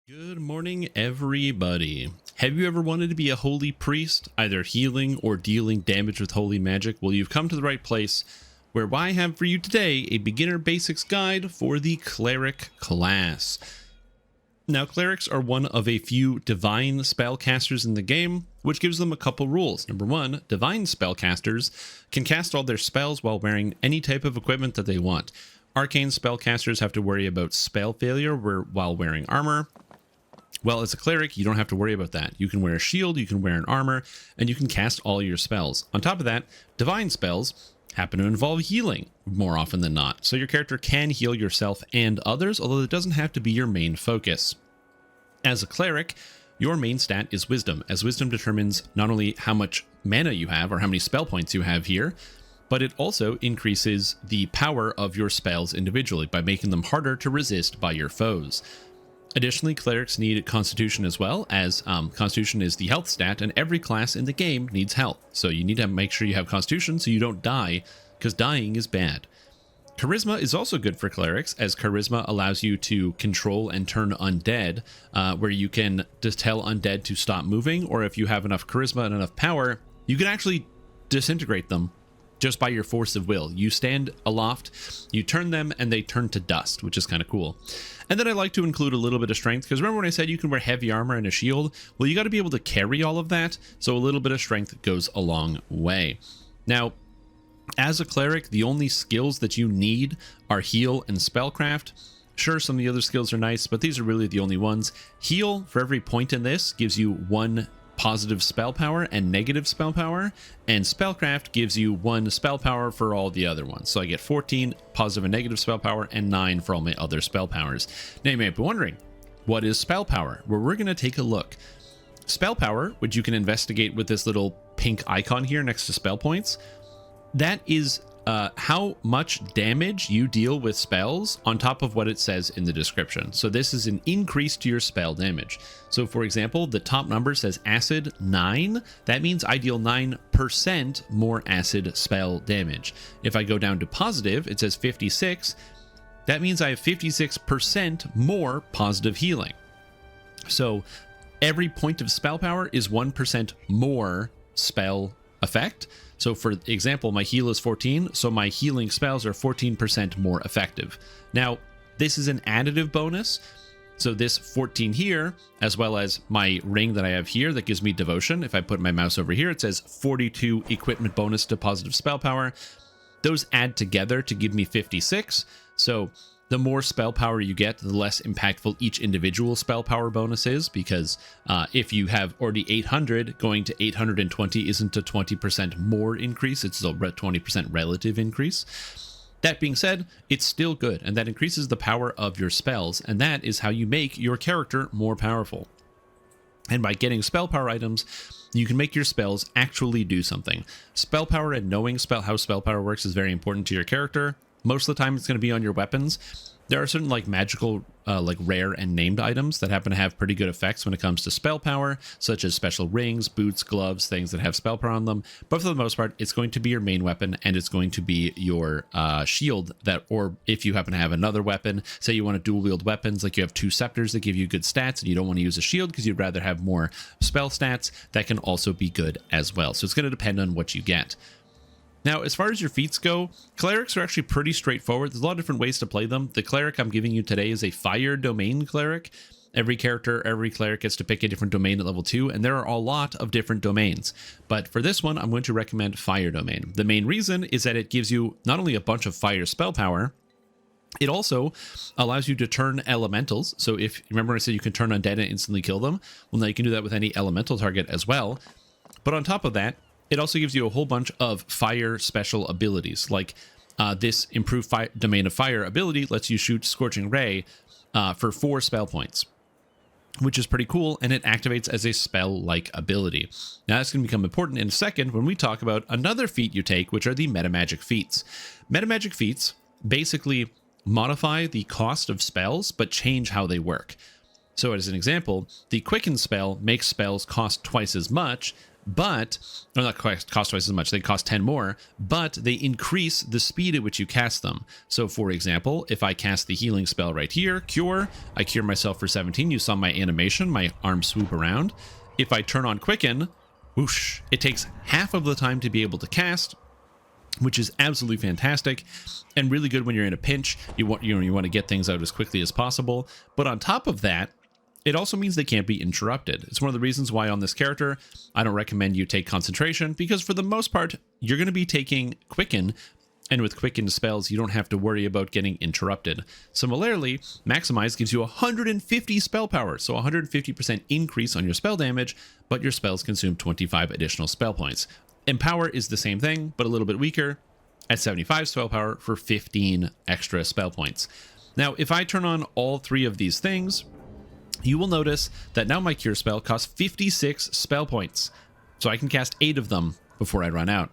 Good morning, everybody. Have you ever wanted to be a holy priest, either healing or dealing damage with holy magic? Well, you've come to the right place, where I have for you today a beginner basics guide for the Cleric class. Now, Clerics are one of a few divine spellcasters in the game, which gives them a couple rules. Number one, divine spellcasters can cast all their spells while wearing any type of equipment that they want. Arcane spellcasters have to worry about spell failure while wearing armor. Well, as a cleric, you don't have to worry about that. You can wear a shield, you can wear an armor, and you can cast all your spells. On top of that, divine spells happen to involve healing more often than not. So your character can heal yourself and others, although it doesn't have to be your main focus. As a cleric, your main stat is wisdom, as wisdom determines not only how much mana you have or how many spell points you have here, but it also increases the power of your spells individually by making them harder to resist by your foes. Additionally, clerics need constitution as well, as constitution is the health stat, and every class in the game needs health. So you need to make sure you have constitution so you don't die, because dying is bad. Charisma is also good for clerics, as charisma allows you to control and turn undead, where you can just tell undead to stop moving, or if you have enough charisma and enough power, you can actually disintegrate them just by your force of will. You stand aloft, you turn them, and they turn to dust, which is kind of cool. And then I like to include a little bit of strength, because remember when I said you can wear heavy armor and a shield? Well, you got to be able to carry all of that, so a little bit of strength goes a long way. Now, as a cleric, the only skills that you need are heal and spellcraft. Sure, some of the other skills are nice, but these are really the only ones. Heal, for every point in this, gives you 1 positive spell power and negative spell power, and spellcraft gives you 1 spell power for all the other ones. So I get 14 positive and negative spell power and 9 for all my other spell powers. Now you may be wondering, what is spell power? Well, we're going to take a look. Spell power, which you can investigate with this little pink icon here next to spell points, that is how much damage you deal with spells on top of what it says in the description. So this is an increase to your spell damage. So for example, the top number says acid 9. That means I deal 9% more acid spell damage. If I go down to positive, it says 56. That means I have 56% more positive healing. So every point of spell power is 1% more spell effect. So for example, my heal is 14, so my healing spells are 14% more effective. Now, this is an additive bonus. So this 14 here, as well as my ring that I have here that gives me devotion. If I put my mouse over here, it says 42 equipment bonus to positive spell power. Those add together to give me 56. So the more spell power you get, the less impactful each individual spell power bonus is, because if you have already 800, going to 820 isn't a 20% more increase, it's a 20% relative increase. That being said, it's still good, and that increases the power of your spells, and that is how you make your character more powerful. And by getting spell power items, you can make your spells actually do something. Spell power and knowing how spell power works is very important to your character. Most of the time it's going to be on your weapons. There are certain magical, rare and named items that happen to have pretty good effects when it comes to spell power, such as special rings, boots, gloves, things that have spell power on them. But for the most part, it's going to be your main weapon, and it's going to be your shield, or if you happen to have another weapon, say you want to dual wield weapons, like you have 2 scepters that give you good stats, and you don't want to use a shield because you'd rather have more spell stats, that can also be good as well. So it's going to depend on what you get. Now, as far as your feats go, clerics are actually pretty straightforward. There's a lot of different ways to play them. The cleric I'm giving you today is a fire domain cleric. Every cleric gets to pick a different domain at level 2, and there are a lot of different domains. But for this one, I'm going to recommend fire domain. The main reason is that it gives you not only a bunch of fire spell power, it also allows you to turn elementals. So if, remember I said you can turn undead and instantly kill them? Well, now you can do that with any elemental target as well. But on top of that, it also gives you a whole bunch of fire special abilities, like this improved domain of fire ability lets you shoot Scorching Ray for 4 spell points, which is pretty cool, and it activates as a spell-like ability. Now that's going to become important in a second when we talk about another feat you take, which are the Metamagic feats. Metamagic feats basically modify the cost of spells, but change how they work. So as an example, the Quicken spell makes spells cost twice as much, but, or not cost twice as much, they cost 10 more, but they increase the speed at which you cast them. So for example, if I cast the healing spell right here, Cure, I cure myself for 17. You saw my animation, my arm swoop around. If I turn on Quicken, whoosh, it takes half of the time to be able to cast, which is absolutely fantastic and really good when you're in a pinch. You want to get things out as quickly as possible. But on top of that, it also means they can't be interrupted. It's one of the reasons why on this character, I don't recommend you take concentration, because for the most part, you're going to be taking Quicken, and with Quicken spells, you don't have to worry about getting interrupted. Similarly, Maximize gives you 150 spell power, so 150% increase on your spell damage, but your spells consume 25 additional spell points. Empower is the same thing, but a little bit weaker, at 75 spell power for 15 extra spell points. Now, if I turn on all three of these things, you will notice that now my Cure spell costs 56 spell points, so I can cast 8 of them before I run out.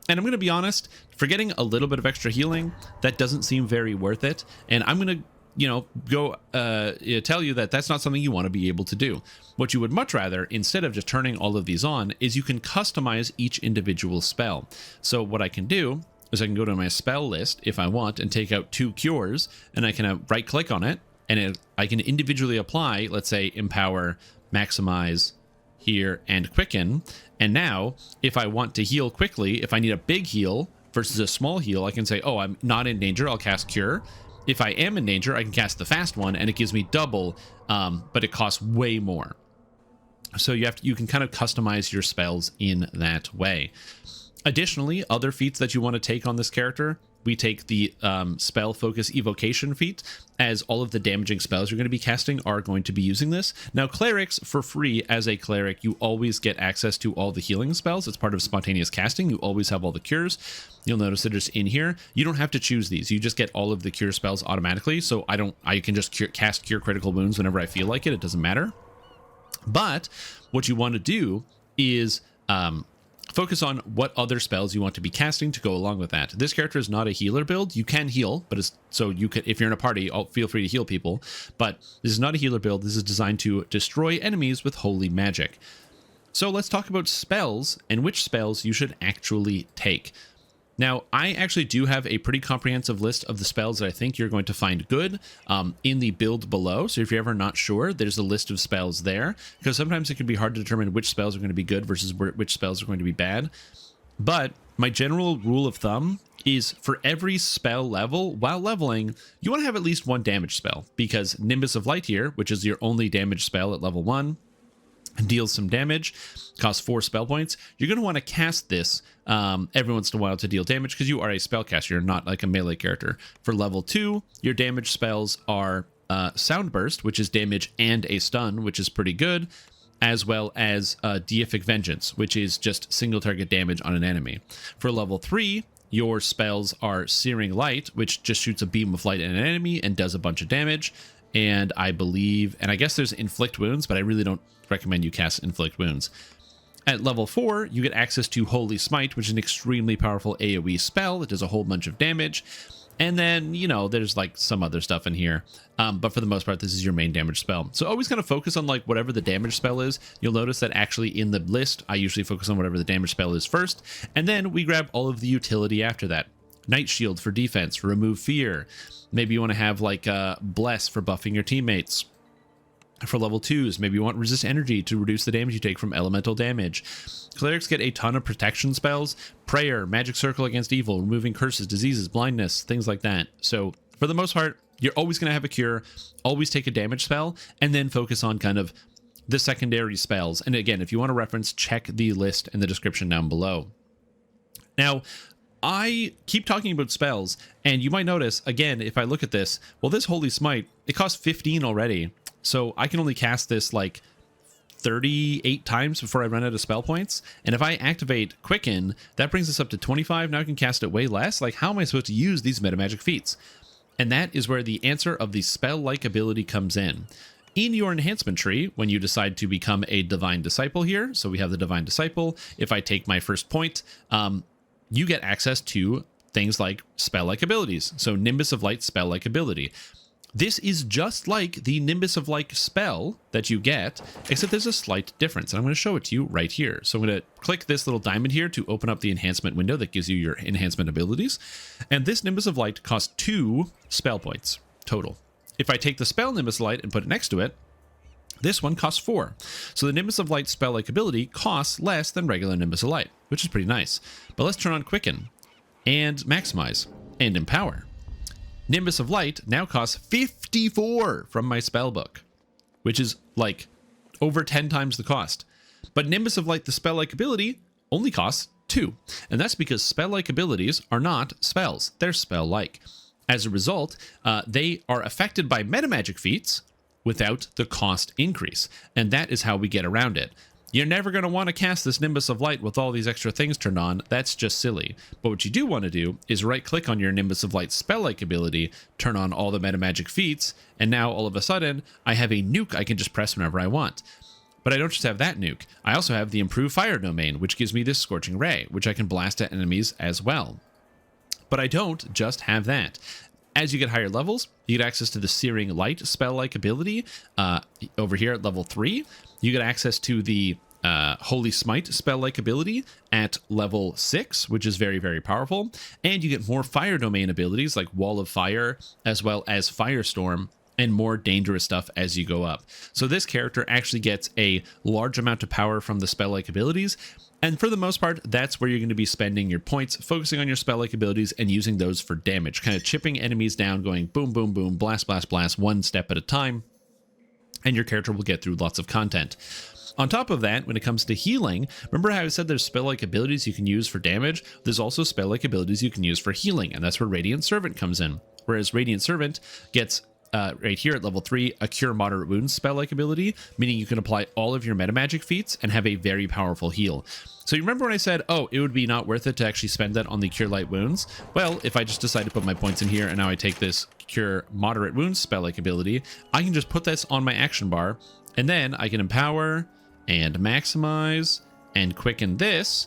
And I'm going to be honest, for getting a little bit of extra healing, that doesn't seem very worth it, and I'm going to tell you that that's not something you want to be able to do. What you would much rather, instead of just turning all of these on, is you can customize each individual spell. So what I can do is I can go to my spell list if I want and take out 2 cures, and I can right click on it, and I can individually apply, let's say, Empower, Maximize here, and Quicken. And now, if I want to heal quickly, if I need a big heal versus a small heal, I can say, oh, I'm not in danger, I'll cast Cure. If I am in danger, I can cast the fast one, and it gives me double, but it costs way more. So you can kind of customize your spells in that way. Additionally, other feats that you want to take on this character, we take the spell focus evocation feat, as all of the damaging spells you're going to be casting are going to be using this. Now, clerics, for free, as a cleric, you always get access to all the healing spells. It's part of spontaneous casting. You always have all the cures. You'll notice that it's in here. You don't have to choose these. You just get all of the cure spells automatically. So I can just cast cure critical wounds whenever I feel like it. It doesn't matter. But what you want to do is focus on what other spells you want to be casting to go along with that. This character is not a healer build. You can heal, but if you're in a party, feel free to heal people. But this is not a healer build. This is designed to destroy enemies with holy magic. So let's talk about spells and which spells you should actually take. Now, I actually do have a pretty comprehensive list of the spells that I think you're going to find good in the build below. So if you're ever not sure, there's a list of spells there, because sometimes it can be hard to determine which spells are going to be good versus which spells are going to be bad. But my general rule of thumb is for every spell level, while leveling, you want to have at least one damage spell, because Nimbus of Light here, which is your only damage spell at level 1, deals some damage, costs 4 spell points. You're going to want to cast this every once in a while to deal damage, because you are a spellcaster. You're not like a melee character. For level 2, your damage spells are Sound Burst, which is damage and a stun, which is pretty good, as well as Deific Vengeance, which is just single target damage on an enemy. For level 3, your spells are Searing Light, which just shoots a beam of light at an enemy and does a bunch of damage. And I guess there's Inflict Wounds, but I really don't recommend you cast Inflict Wounds. At level 4, you get access to Holy Smite, which is an extremely powerful AoE spell that does a whole bunch of damage. And then, there's like some other stuff in here. But for the most part, this is your main damage spell. So always kind of focus on like whatever the damage spell is. You'll notice that actually in the list, I usually focus on whatever the damage spell is first. And then we grab all of the utility after that. Night Shield for defense, remove fear. Maybe you want to have like Bless for buffing your teammates. For level 2s, maybe you want Resist Energy to reduce the damage you take from elemental damage. Clerics get a ton of protection spells. Prayer, Magic Circle against evil, removing curses, diseases, blindness, things like that. So for the most part, you're always going to have a cure, always take a damage spell, and then focus on kind of the secondary spells. And again, if you want to reference, check the list in the description down below. Now, I keep talking about spells, and you might notice, again, if I look at this, well, this Holy Smite, it costs 15 already. So I can only cast this like 38 times before I run out of spell points. And if I activate Quicken, that brings us up to 25. Now I can cast it way less. Like, how am I supposed to use these Metamagic feats? And that is where the answer of the spell-like ability comes in. In your enhancement tree, when you decide to become a Divine Disciple here, so we have the Divine Disciple, if I take my first point, you get access to things like spell-like abilities. So Nimbus of Light spell-like ability. This is just like the Nimbus of Light spell that you get, except there's a slight difference. And I'm going to show it to you right here. So I'm going to click this little diamond here to open up the enhancement window that gives you your enhancement abilities. And this Nimbus of Light costs 2 spell points total. If I take the spell Nimbus of Light and put it next to it, this one costs 4. So the Nimbus of Light spell-like ability costs less than regular Nimbus of Light, which is pretty nice. But let's turn on Quicken and Maximize and Empower. Nimbus of Light now costs 54 from my spell book, which is like over 10 times the cost. But Nimbus of Light, the spell-like ability, only costs 2. And that's because spell-like abilities are not spells. They're spell-like. As a result, they are affected by metamagic feats without the cost increase. And that is how we get around it. You're never going to want to cast this Nimbus of Light with all these extra things turned on. That's just silly. But what you do want to do is right-click on your Nimbus of Light spell-like ability, turn on all the metamagic feats, and now all of a sudden, I have a nuke I can just press whenever I want. But I don't just have that nuke. I also have the Improved Fire Domain, which gives me this Scorching Ray, which I can blast at enemies as well. But I don't just have that. As you get higher levels, you get access to the Searing Light spell-like ability over here at level 3. You get access to the Holy Smite spell-like ability at level 6, which is very, very powerful. And you get more Fire Domain abilities like Wall of Fire, as well as Firestorm, and more dangerous stuff as you go up. So this character actually gets a large amount of power from the spell-like abilities. And for the most part, that's where you're going to be spending your points, focusing on your spell-like abilities and using those for damage, kind of chipping enemies down, going boom, boom, boom, blast, blast, blast, one step at a time, and your character will get through lots of content. On top of that, when it comes to healing, remember how I said there's spell-like abilities you can use for damage? There's also spell-like abilities you can use for healing, and that's where Radiant Servant comes in. Whereas Radiant Servant gets right here at level 3, a Cure Moderate Wounds spell-like ability, meaning you can apply all of your metamagic feats and have a very powerful heal. So you remember when I said, oh, it would be not worth it to actually spend that on the Cure Light Wounds? Well, if I just decide to put my points in here and now I take this Cure Moderate Wounds spell-like ability, I can just put this on my action bar, and then I can Empower and Maximize and Quicken this.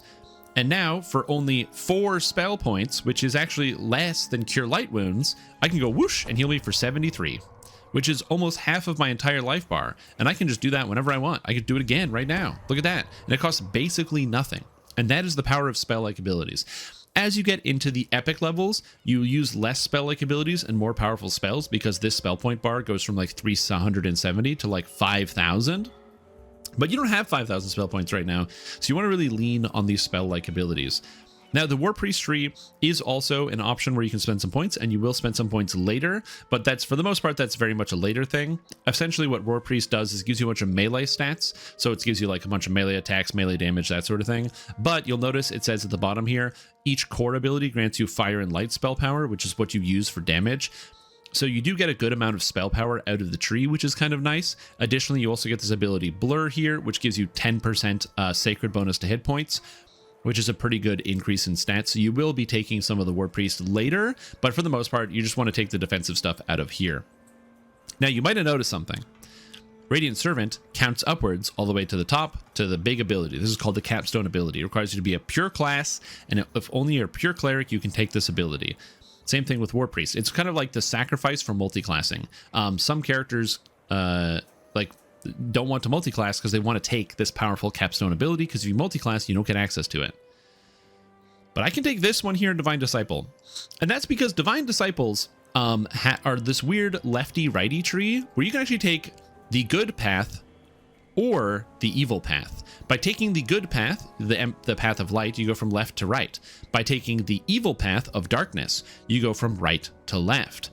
And now, for only 4 spell points, which is actually less than Cure Light Wounds, I can go whoosh and heal me for 73, which is almost half of my entire life bar. And I can just do that whenever I want. I could do it again right now. Look at that. And it costs basically nothing. And that is the power of spell-like abilities. As you get into the epic levels, you use less spell-like abilities and more powerful spells because this spell point bar goes from like 370 to like 5,000. But you don't have 5,000 spell points right now, so you want to really lean on these spell-like abilities. Now, the War Priest tree is also an option where you can spend some points, and you will spend some points later, but that's, for the most part, that's very much a later thing. Essentially, what War Priest does is it gives you a bunch of melee stats, so it gives you like a bunch of melee attacks, melee damage, that sort of thing. But you'll notice it says at the bottom here, each core ability grants you Fire and Light spell power, which is what you use for damage. So you do get a good amount of spell power out of the tree, which is kind of nice. Additionally, you also get this ability Blur here, which gives you 10% sacred bonus to hit points, which is a pretty good increase in stats. So you will be taking some of the War Priest later, but for the most part, you just want to take the defensive stuff out of here. Now, you might have noticed something. Radiant Servant counts upwards all the way to the top to the big ability. This is called the Capstone ability. It requires you to be a pure class, and if only you're a pure cleric, you can take this ability. Same thing with War Priest. It's kind of like the sacrifice for multiclassing. Some characters like don't want to multiclass because they want to take this powerful Capstone ability, because if you multiclass, you don't get access to it. But I can take this one here in Divine Disciple. And that's because Divine Disciples are this weird lefty-righty tree where you can actually take the good path or the evil path. By taking the good path, the path of light, you go from left to right. By taking the evil path of darkness, you go from right to left,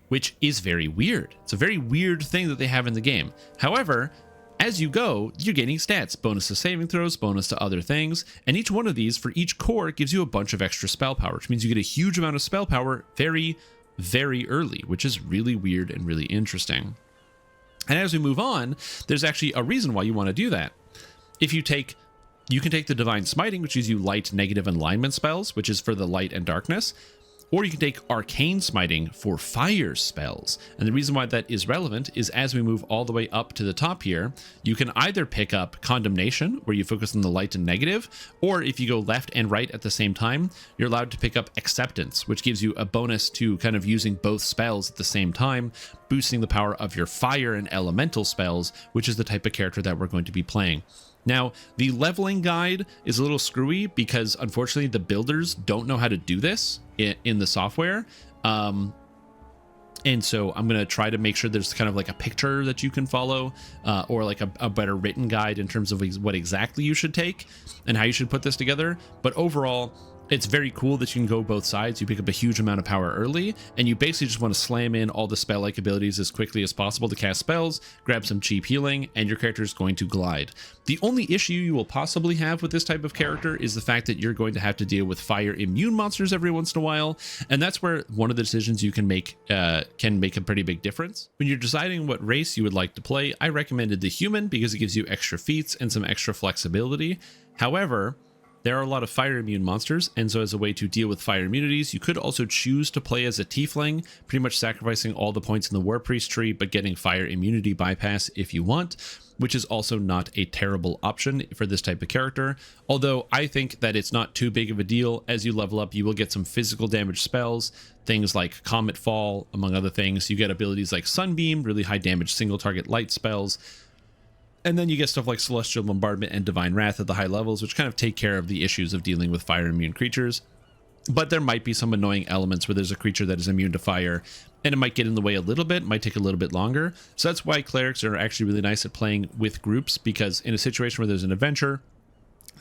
which is very weird. It's a very weird thing that they have in the game. However, as you go, you're getting stats, bonus to saving throws, bonus to other things, and each one of these for each core gives you a bunch of extra spell power, which means you get a huge amount of spell power very, very early, which is really weird and really interesting. And as we move on, there's actually a reason why you want to do that. If you can take the Divine Smiting, which gives you light, negative, and alignment spells, which is for the light and darkness, Or you can take Arcane Smiting for fire spells. And the reason why that is relevant is as we move all the way up to the top here, you can either pick up Condemnation, where you focus on the light and negative, or if you go left and right at the same time, you're allowed to pick up Acceptance, which gives you a bonus to kind of using both spells at the same time, boosting the power of your fire and elemental spells, which is the type of character that we're going to be playing. Now, the leveling guide is a little screwy because unfortunately the builders don't know how to do this in the software. And so I'm going to try to make sure there's kind of like a picture that you can follow, or like a better written guide in terms of what exactly you should take and how you should put this together. But overall, it's very cool that you can go both sides. You pick up a huge amount of power early, and you basically just want to slam in all the spell-like abilities as quickly as possible to cast spells, grab some cheap healing, and your character is going to glide. The only issue you will possibly have with this type of character is the fact that you're going to have to deal with fire immune monsters every once in a while, and that's where one of the decisions you can make a pretty big difference. When you're deciding what race you would like to play, I recommended the human because it gives you extra feats and some extra flexibility. However, there are a lot of fire immune monsters, and so as a way to deal with fire immunities, you could also choose to play as a tiefling, pretty much sacrificing all the points in the War Priest tree, but getting fire immunity bypass if you want, which is also not a terrible option for this type of character. Although I think that it's not too big of a deal. As you level up, you will get some physical damage spells, things like Comet Fall, among other things. You get abilities like Sunbeam, really high damage single target light spells. And then you get stuff like Celestial Bombardment and Divine Wrath at the high levels, which kind of take care of the issues of dealing with fire immune creatures. But there might be some annoying elements where there's a creature that is immune to fire, and it might get in the way a little bit, might take a little bit longer. So that's why clerics are actually really nice at playing with groups, because in a situation where there's an adventure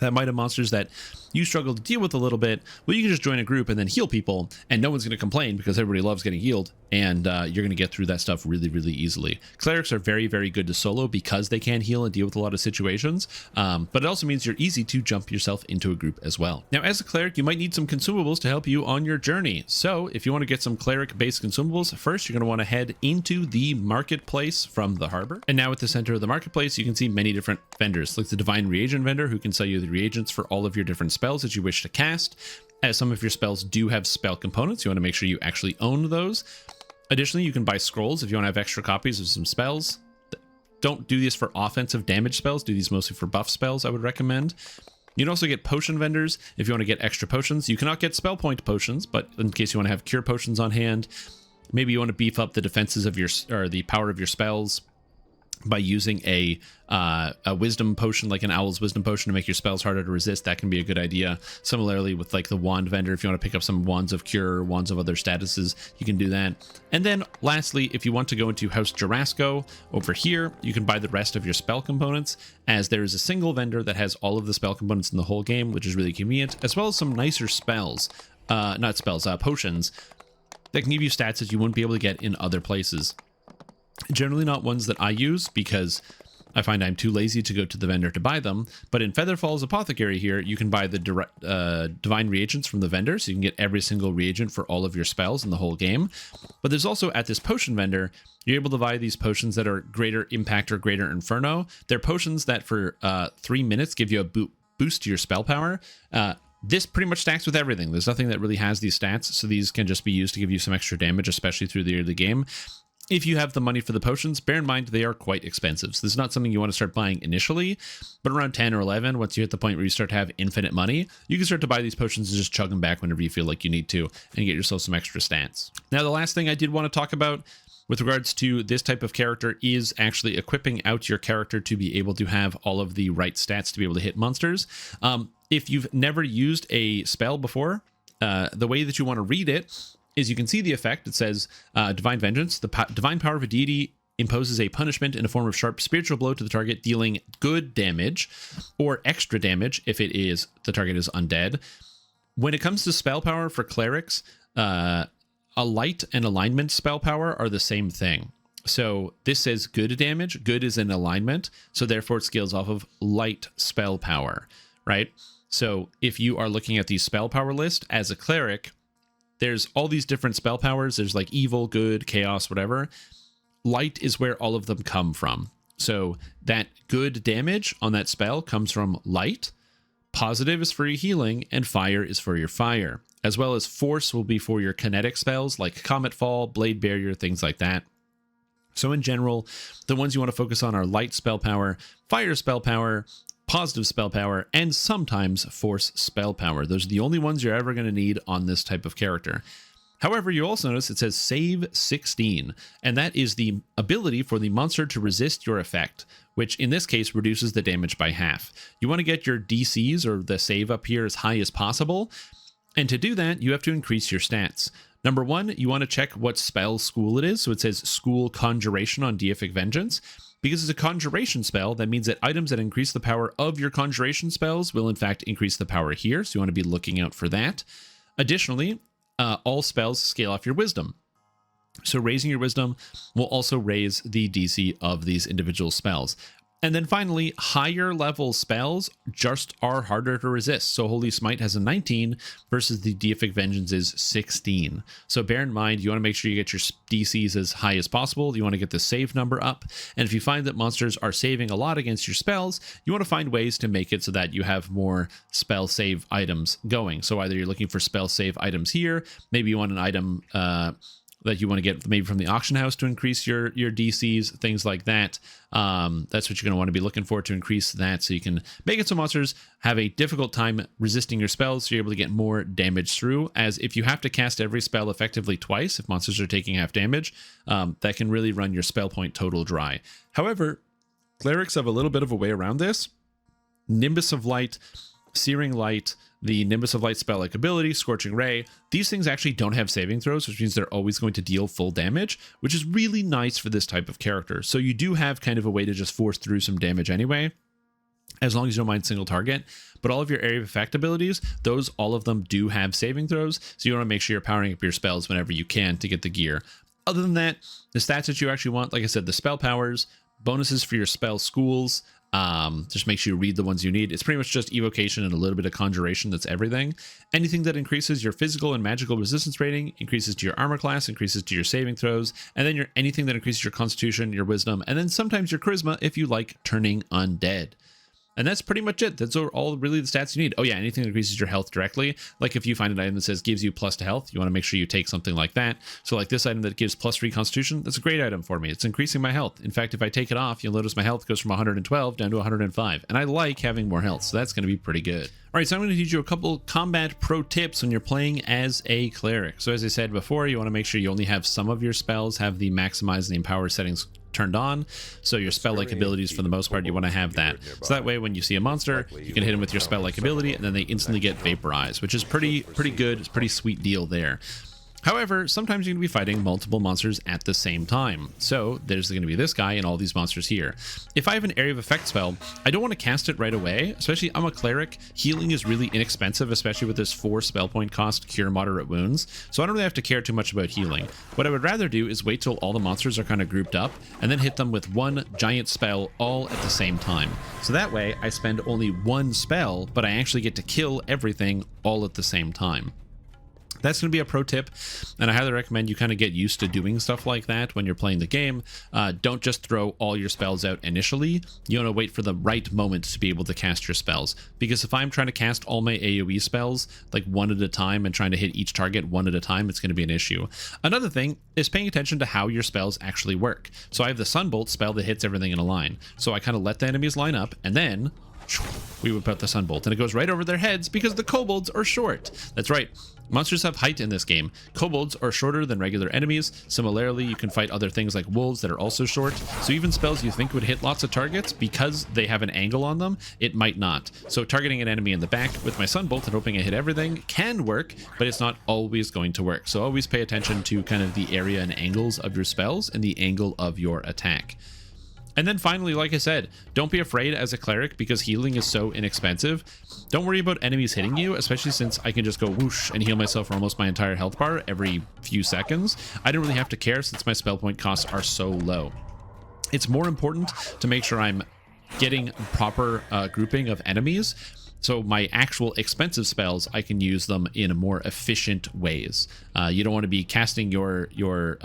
that might have monsters that you struggle to deal with a little bit, well, you can just join a group and then heal people, and no one's going to complain because everybody loves getting healed, and you're going to get through that stuff really, really easily. Clerics are very, very good to solo because they can heal and deal with a lot of situations, but it also means you're easy to jump yourself into a group as well. Now, as a cleric, you might need some consumables to help you on your journey. So if you want to get some cleric-based consumables, first you're going to want to head into the marketplace from the harbor. And now at the center of the marketplace, you can see many different vendors, like the Divine Reagent vendor, who can sell you the reagents for all of your different spells that you wish to cast. As some of your spells do have spell components, you want to make sure you actually own those. Additionally, you can buy scrolls if you want to have extra copies of some spells. Don't do these for offensive damage spells. Do these mostly for buff spells, I would recommend. You can also get potion vendors if you want to get extra potions. You cannot get spell point potions, but in case you want to have cure potions on hand, maybe you want to beef up the defenses of your, or the power of your spells by using a wisdom potion, like an owl's wisdom potion, to make your spells harder to resist. That can be a good idea. Similarly with like the wand vendor, if you want to pick up some wands of cure or wands of other statuses, you can do that. And then lastly, if you want to go into House Jarasco, over here you can buy the rest of your spell components, as there is a single vendor that has all of the spell components in the whole game, which is really convenient, as well as some nicer spells, potions that can give you stats that you wouldn't be able to get in other places. Generally not ones that I use because I find I'm too lazy to go to the vendor to buy them. But in Featherfall's Apothecary here, you can buy the Divine Reagents from the vendor, so you can get every single reagent for all of your spells in the whole game. But there's also, at this potion vendor, you're able to buy these potions that are Greater Impact or Greater Inferno. They're potions that for 3 minutes give you a boost to your spell power. This pretty much stacks with everything. There's nothing that really has these stats, so these can just be used to give you some extra damage, especially through the early game. If you have the money for the potions, bear in mind they are quite expensive. So this is not something you want to start buying initially, but around 10 or 11, once you hit the point where you start to have infinite money, you can start to buy these potions and just chug them back whenever you feel like you need to and get yourself some extra stats. Now, the last thing I did want to talk about with regards to this type of character is actually equipping out your character to be able to have all of the right stats to be able to hit monsters. If you've never used a spell before, the way that you want to read it is you can see the effect. It says Divine Vengeance. The divine power of a deity imposes a punishment in a form of sharp spiritual blow to the target, dealing good damage or extra damage if the target is undead. When it comes to spell power for clerics, a light and alignment spell power are the same thing. So this says good damage. Good is in alignment, so therefore it scales off of light spell power, right? So if you are looking at the spell power list as a cleric, there's all these different spell powers. There's like evil, good, chaos, whatever. Light is where all of them come from. So that good damage on that spell comes from light. Positive is for your healing, and fire is for your fire. as well as Force will be for your kinetic spells like Comet Fall, Blade Barrier, things like that. So in general, the ones you want to focus on are Light Spell Power, Fire Spell Power, Positive Spell Power, and sometimes Force Spell Power. Those are the only ones you're ever going to need on this type of character. However, you also notice it says Save 16, and that is the ability for the monster to resist your effect, which in this case reduces the damage by half. You want to get your DCs, or the save up here, as high as possible, and to do that, you have to increase your stats. Number one, you want to check what spell school it is. So it says School Conjuration on Deific Vengeance. Because it's a conjuration spell, that means that items that increase the power of your conjuration spells will in fact increase the power here. So you want to be looking out for that. Additionally, all spells scale off your wisdom. So raising your wisdom will also raise the DC of these individual spells. And then finally, higher level spells just are harder to resist. So Holy Smite has a 19 versus the Deific Vengeance is 16. So bear in mind, you want to make sure you get your DCs as high as possible. You want to get the save number up. And if you find that monsters are saving a lot against your spells, you want to find ways to make it so that you have more spell save items going. So either you're looking for spell save items here, maybe you want an item that you want to get maybe from the auction house to increase your DCs, things like that. That's what you're going to want to be looking for to increase that, so you can make it so monsters have a difficult time resisting your spells, so you're able to get more damage through. As if you have to cast every spell effectively twice, if monsters are taking half damage, that can really run your spell point total dry. However, clerics have a little bit of a way around this. Nimbus of Light, Searing Light, the Nimbus of Light spell-like ability, Scorching Ray, these things actually don't have saving throws, which means they're always going to deal full damage, which is really nice for this type of character. So you do have kind of a way to just force through some damage anyway, as long as you don't mind single target. But all of your area of effect abilities, all of them do have saving throws, so you want to make sure you're powering up your spells whenever you can to get the gear. Other than that, the stats that you actually want, like I said, the spell powers, bonuses for your spell schools, just make sure you read the ones you need. It's pretty much just evocation and a little bit of conjuration. That's everything. Anything that increases your physical and magical resistance rating, increases to your armor class, increases to your saving throws, and then anything that increases your constitution, your wisdom, and then sometimes your charisma if you like turning undead. And that's pretty much it. That's all really the stats you need. Oh yeah, anything that increases your health directly. Like if you find an item that says gives you plus to health, you want to make sure you take something like that. So like this item that gives +3 constitution, that's a great item for me. It's increasing my health. In fact, if I take it off, you'll notice my health goes from 112 down to 105. And I like having more health, so that's going to be pretty good. All right, so I'm going to teach you a couple combat pro tips when you're playing as a cleric. So as I said before, you want to make sure you only have some of your spells have the maximize and the empower settings turned on. So your spell-like abilities, for the most part, you want to have that. So that way, when you see a monster, you can hit him with your spell-like ability, and then they instantly get vaporized, which is pretty good. It's a pretty sweet deal there. However, sometimes you're going to be fighting multiple monsters at the same time. So there's going to be this guy and all these monsters here. If I have an area of effect spell, I don't want to cast it right away, especially I'm a cleric. Healing is really inexpensive, especially with this 4 spell point cost cure moderate wounds. So I don't really have to care too much about healing. What I would rather do is wait till all the monsters are kind of grouped up and then hit them with one giant spell all at the same time. So that way I spend only one spell, but I actually get to kill everything all at the same time. That's going to be a pro tip, and I highly recommend you kind of get used to doing stuff like that when you're playing the game. Don't just throw all your spells out initially. You want to wait for the right moment to be able to cast your spells, because if I'm trying to cast all my AoE spells like one at a time and trying to hit each target one at a time, it's going to be an issue. Another thing is paying attention to how your spells actually work. So I have the Sunbolt spell that hits everything in a line. So I kind of let the enemies line up, and then we whip out the Sunbolt, and it goes right over their heads because the kobolds are short. That's right. Monsters have height in this game. Kobolds are shorter than regular enemies. Similarly, you can fight other things like wolves that are also short. So even spells you think would hit lots of targets, because they have an angle on them, it might not. So targeting an enemy in the back with my Sunbolt and hoping I hit everything can work, but it's not always going to work. So always pay attention to kind of the area and angles of your spells and the angle of your attack. And then finally, like I said, don't be afraid as a cleric, because healing is so inexpensive. Don't worry about enemies hitting you, especially since I can just go whoosh and heal myself for almost my entire health bar every few seconds. I don't really have to care since my spell point costs are so low. It's more important to make sure I'm getting proper grouping of enemies. So my actual expensive spells, I can use them in more efficient ways. You don't want to be casting your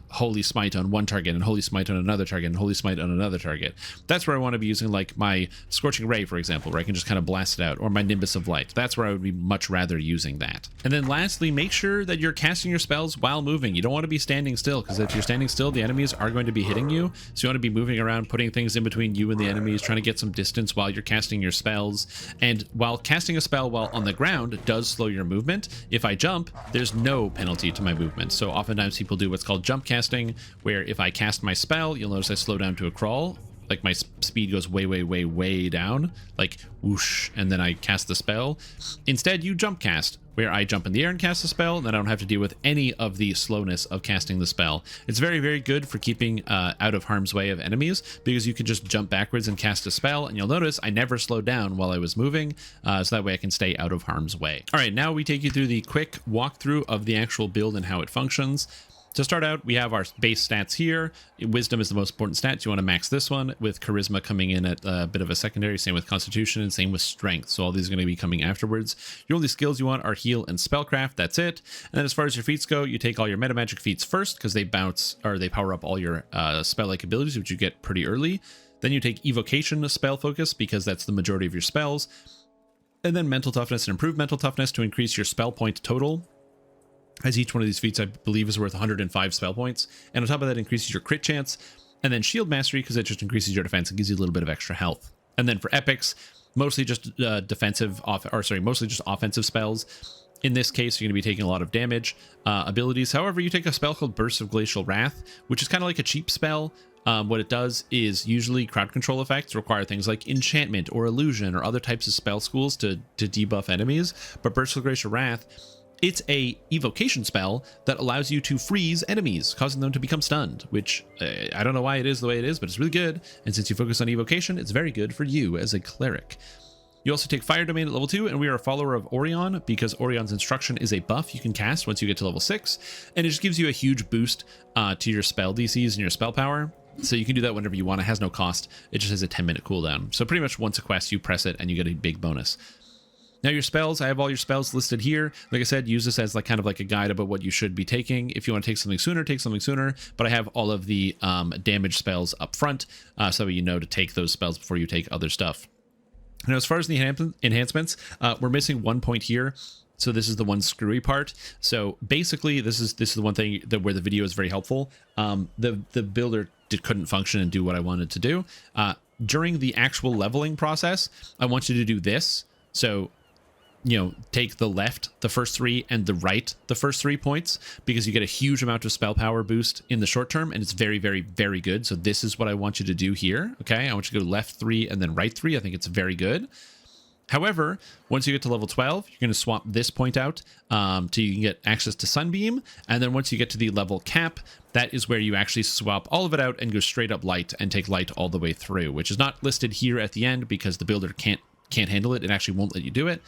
Holy Smite on one target and Holy Smite on another target and Holy Smite on another target. That's where I want to be using like my Scorching Ray, for example, where I can just kind of blast it out, or my Nimbus of Light. That's where I would be much rather using that. And then lastly, make sure that you're casting your spells while moving. You don't want to be standing still, because if you're standing still, the enemies are going to be hitting you. So you want to be moving around, putting things in between you and the enemies, trying to get some distance while you're casting your spells. And while casting a spell while on the ground does slow your movement, if I jump, there's no penalty to my movement. So oftentimes people do what's called jump casting, where if I cast my spell, you'll notice I slow down to a crawl. Like my speed goes way down, like whoosh, and then I cast the spell. Instead, you jump cast, where I jump in the air and cast the spell, and then I don't have to deal with any of the slowness of casting the spell. It's very good for keeping out of harm's way of enemies, because you can just jump backwards and cast a spell, and you'll notice I never slowed down while I was moving, so that way I can stay out of harm's way. All right, now we take you through the quick walkthrough of the actual build and how it functions. To start out, we have our base stats here. Wisdom is the most important stat. You want to max this one, with Charisma coming in at a bit of a secondary, same with Constitution, and same with Strength. So all these are going to be coming afterwards. Your only skills you want are Heal and Spellcraft. That's it. And then as far as your feats go, you take all your Metamagic feats first, because they bounce, or they power up all your spell-like abilities, which you get pretty early. Then you take Evocation, Spell Focus, because that's the majority of your spells. And then Mental Toughness and Improved Mental Toughness to increase your spell point total, as each one of these feats, I believe, is worth 105 spell points. And on top of that, increases your crit chance. And then Shield Mastery, because it just increases your defense and gives you a little bit of extra health. And then for epics, mostly just mostly just offensive spells. In this case, you're going to be taking a lot of damage abilities. However, you take a spell called Burst of Glacial Wrath, which is kind of like a cheap spell. What it does is usually crowd control effects require things like enchantment or illusion or other types of spell schools to debuff enemies. But Burst of Glacial Wrath, it's a evocation spell that allows you to freeze enemies, causing them to become stunned, which I don't know why it is the way it is, but it's really good. And since you focus on evocation, it's very good for you as a cleric. You also take Fire Domain at level 2, and we are a follower of Orion, because Orion's Instruction is a buff you can cast once you get to level 6, and it just gives you a huge boost to your spell DCs and your spell power. So you can do that whenever you want. It has no cost. It just has a 10-minute cooldown. So pretty much once a quest, you press it and you get a big bonus. Now your spells, I have all your spells listed here. Like I said, use this as like kind of like a guide about what you should be taking. If you want to take something sooner, take something sooner. But I have all of the damage spells up front, so you know to take those spells before you take other stuff. Now, as far as the enhancements, we're missing one point here. So this is the one screwy part. So basically, this is the one thing that where the video is very helpful. The builder couldn't function and do what I wanted to do. During the actual leveling process, I want you to do this. So, you know, take the left, the first 3, and the right, the first 3 points, because you get a huge amount of spell power boost in the short term, and it's very good. So this is what I want you to do here. Okay, I want you to go left 3 and then right 3. I think it's very good. However, once you get to level 12, you're going to swap this point out so you can get access to Sunbeam. And then once you get to the level cap, that is where you actually swap all of it out and go straight up light and take light all the way through, which is not listed here at the end because the builder can't handle it. It actually won't let you do it.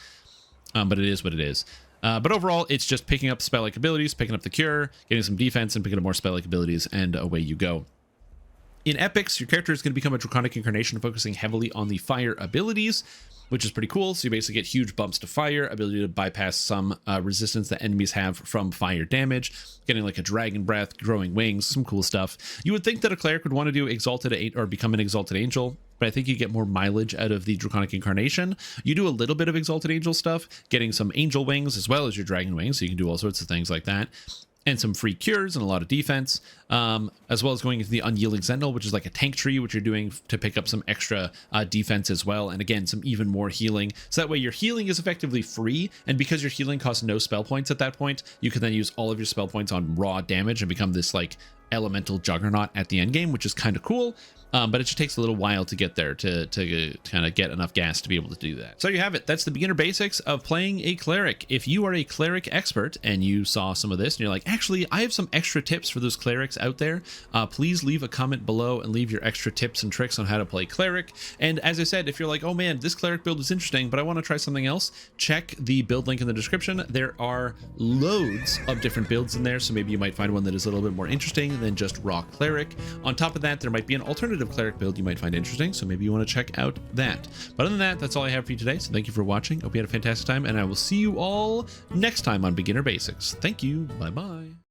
But it is what it is. But overall, it's just picking up spell-like abilities, picking up the cure, getting some defense, and picking up more spell-like abilities, and away you go. In epics, your character is going to become a Draconic Incarnation, focusing heavily on the fire abilities, which is pretty cool. So you basically get huge bumps to fire, ability to bypass some resistance that enemies have from fire damage, getting like a dragon breath, growing wings, some cool stuff. You would think that a cleric would want to do Exalted or become an Exalted Angel, but I think you get more mileage out of the Draconic Incarnation. You do a little bit of Exalted Angel stuff, getting some angel wings as well as your dragon wings, so you can do all sorts of things like that. And some free cures and a lot of defense, as well as going into the Unyielding Sentinel, which is like a tank tree, which you're doing to pick up some extra defense as well. And again, some even more healing. So that way your healing is effectively free. And because your healing costs no spell points at that point, you can then use all of your spell points on raw damage and become this like elemental juggernaut at the end game, which is kind of cool. But it just takes a little while to get there to kind of get enough gas to be able to do that. So you have it. That's the beginner basics of playing a cleric. If you are a cleric expert and you saw some of this and you're like, actually, I have some extra tips for those clerics out there, please leave a comment below and leave your extra tips and tricks on how to play cleric. And as I said, if you're like, oh man, this cleric build is interesting, but I want to try something else, check the build link in the description. There are loads of different builds in there, so maybe you might find one that is a little bit more interesting than just raw cleric. On top of that, there might be an alternative of cleric build you might find interesting, so maybe you want to check out that. But other than that, that's all I have for you today. So thank you for watching. Hope you had a fantastic time, and I will see you all next time on Beginner Basics. Thank you. Bye bye.